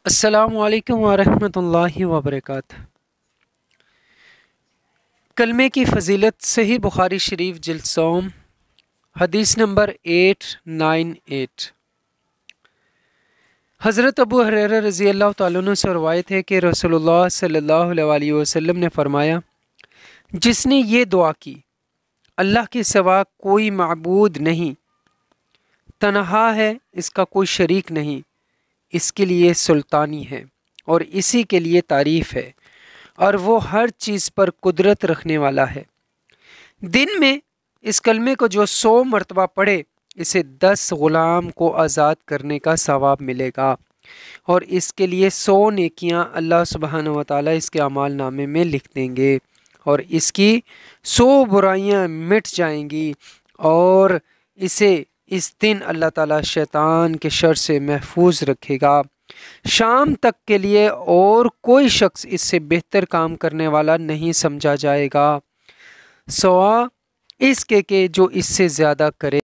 السلام علیکم ورحمۃ اللہ وبرکاتہ۔ کلمے کی فضیلت صحیح بخاری شریف جلد سوم حدیث نمبر 898۔ حضرت ابو ہریرہ رضی اللہ تعالیٰ عنہ سے روایت ہے کہ رسول اللہ صلی اللہ علیہ وسلم نے فرمایا، جس نے یہ دعا کی، اللہ کے سوا کوئی معبود نہیں، تنہا ہے، اس کا کوئی شریک نہیں، اس کے لیے سلطانی ہے اور اسی کے لیے تعریف ہے، اور وہ ہر چیز پر قدرت رکھنے والا ہے۔ دن میں اس کلمے کو جو 100 مرتبہ پڑھے، اسے 10 غلام کو آزاد کرنے کا ثواب ملے گا، اور اس کے لیے 100 نیکیاں اللہ سبحانہ و تعالیٰ اس کے اعمال نامے میں لکھ دیں گے، اور اس کی 100 برائیاں مٹ جائیں گی، اور اسے اس دن اللہ تعالیٰ شیطان کے شر سے محفوظ رکھے گا۔ شام تک کے لیے اور کوئی شخص اس سے بہتر کام کرنے والا نہیں سمجھا جائے گا، سوا اس کے کہ جو اس سے زیادہ کرے۔